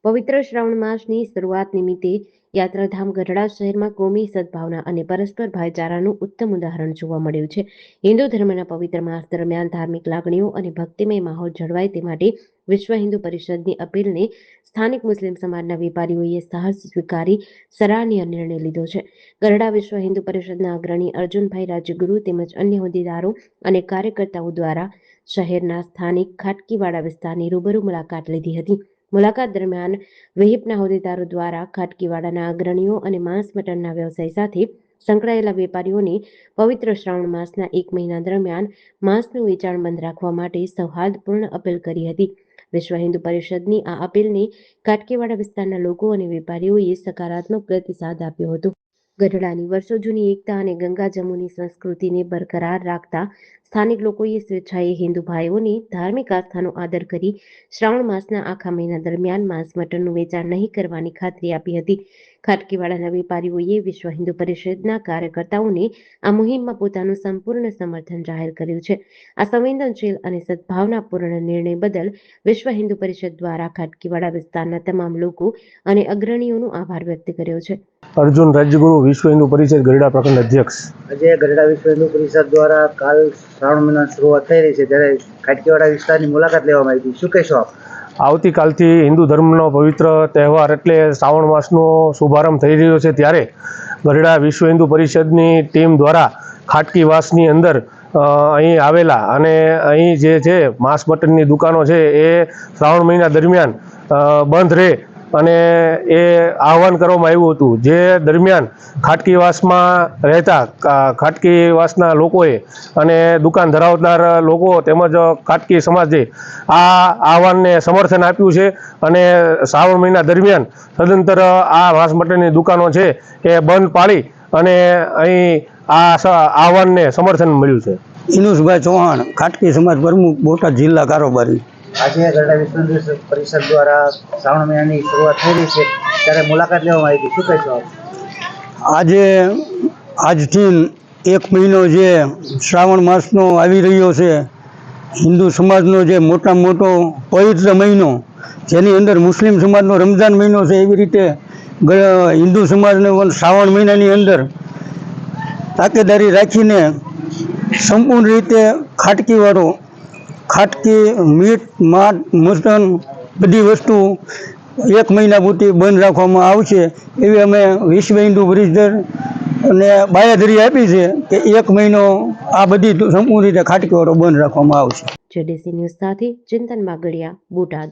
પવિત્ર શ્રાવણ માસની શરૂઆત નિમિત્તે યાત્રાધામ ગઢડા શહેરમાં કોમી સદભાવના અને પરસ્પર ભાઈચારાનું ઉત્તમ ઉદાહરણ જોવા મળ્યું છે. હિન્દુ ધર્મના પવિત્ર માસ દરમિયાન ધાર્મિક લાગણીઓ અને ભક્તિમય માહોલ જળવાય તે માટે વિશ્વ હિન્દુ પરિષદની અપીલને સ્થાનિક મુસ્લિમ સમાજના વેપારીઓએ સાહસ સ્વીકારી સરાહનીય નિર્ણય લીધો છે. ગઢડા વિશ્વ હિન્દુ પરિષદના અગ્રણી અર્જુનભાઈ રાજ્યગુરુ તેમજ અન્ય હોદ્દેદારો અને કાર્યકર્તાઓ દ્વારા શહેરના સ્થાનિક ખાટકીવાડા વિસ્તારની રૂબરૂ મુલાકાત લીધી હતી. મુલાકાત દરમિયાન વિહિપના હોદ્દેદારો દ્વારા ખાટકીવાડાના અગ્રણીઓ અને માંસ મટનના વ્યવસાય સાથે સંકળાયેલા વેપારીઓને પવિત્ર શ્રાવણ માસના 1 મહિના દરમિયાન માંસનું વેચાણ બંધ રાખવા માટે સૌહાર્દપૂર્ણ અપીલ કરી હતી. વિશ્વ હિન્દુ પરિષદની આ અપીલને ખાટકીવાડા વિસ્તારના લોકો અને વેપારીઓએ સકારાત્મક પ્રતિસાદ આપ્યો હતો. ગઢડાની વર્ષો જૂની એકતા અને ગંગા જમુની સંસ્કૃતિને બરકરાર રાખતા સ્થાનિક લોકોએ સ્વેચ્છાએ હિન્દુ ભાઈઓની ધાર્મિક આસ્થાનો આદર કરી શ્રાવણ માસના આખા મહિના દરમિયાન માંસ મટનનું વેચાણ નહીં કરવાની ખાતરી આપી હતી. ખાટકીવાડાના વેપારીઓએ વિશ્વ હિન્દુ પરિષદના કાર્યકર્તાઓને આ મુહિમમાં પોતાનું સંપૂર્ણ સમર્થન જાહેર કર્યું છે. આ સંવેદનશીલ અને સદભાવનાપૂર્ણ નિર્ણય બદલ વિશ્વ હિન્દુ પરિષદ દ્વારા ખાટકીવાડા વિસ્તારના તમામ લોકો અને અગ્રણીઓનો આભાર વ્યક્ત કર્યો છે. અર્જુન રાજ્યગુરુ વિશ્વ હિન્દુ પરિષદ ગઢડા પ્રખંડ અધ્યક્ષ. આજે ગઢડા વિશ્વ હિન્દુ પરિષદ દ્વારા કાલ શ્રાવણ મહિનાની શરૂઆત થઈ રહી છે, ત્યારે ખાટકીવાડા વિસ્તારની મુલાકાત લેવામાં આવી હતી. શું કહેશો આપ? આવતીકાલથી હિન્દુ ધર્મનો પવિત્ર તહેવાર એટલે શ્રાવણ માસનો શુભારંભ થઈ રહ્યો છે, ત્યારે ગઢડા વિશ્વ હિન્દુ પરિષદની ટીમ દ્વારા ખાટકીવાસની અંદર અહીં આવેલા અને અહીં જે છે માંસ મટનની દુકાનો છે એ શ્રાવણ મહિના દરમિયાન બંધ રહે અને એ આહવાન કરવામાં આવ્યું હતું. જે દરમિયાન ખાટકીવાસમાં રહેતા ખાટકીવાસના લોકોએ અને દુકાન ધરાવનાર લોકો તેમજ ખાટકી સમાજે આ આહવાનને સમર્થન આપ્યું છે અને શ્રાવણ મહિના દરમિયાન સદંતર આ માંસ મટનની દુકાનો છે એ બંધ પાડી અને અહીં આ આહવાનને સમર્થન મળ્યું છે. ઇનુસભાઈ ચૌહાણ, ખાટકી સમાજ પ્રમુખ, બોટાદ જિલ્લા કારોબારી. આજે ગઢડા વિશ્વ હિન્દુ પરિષદ દ્વારા શ્રાવણ મહિનાની શરૂઆત થઈ રહી છે, ત્યારે મુલાકાત લેવામાં આવી હતી. શું કહેશો આપ? આજથી 1 મહિનો જે શ્રાવણ માસનો આવી રહ્યો છે, હિન્દુ સમાજનો જે મોટામાં મોટો પવિત્ર મહિનો, જેની અંદર મુસ્લિમ સમાજનો રમઝાન મહિનો છે, એવી રીતે હિન્દુ સમાજને પણ શ્રાવણ મહિનાની અંદર તાકેદારી રાખીને સંપૂર્ણ રીતે ખાટકી મીટ મટન બધી વસ્તુ 1 મહિના પૂરતી બંધ રાખવામાં આવશે એવી અમે વિશ્વ હિન્દુ પરિષદ અને બાંયધરી આપી છે કે 1 મહિનો આ બધી સંપૂર્ણ રીતે ખાટકીવાળો બંધ રાખવામાં આવશે. જેડીસી ન્યૂઝ સાથે ચિંતન માગડિયા, બોટાદ.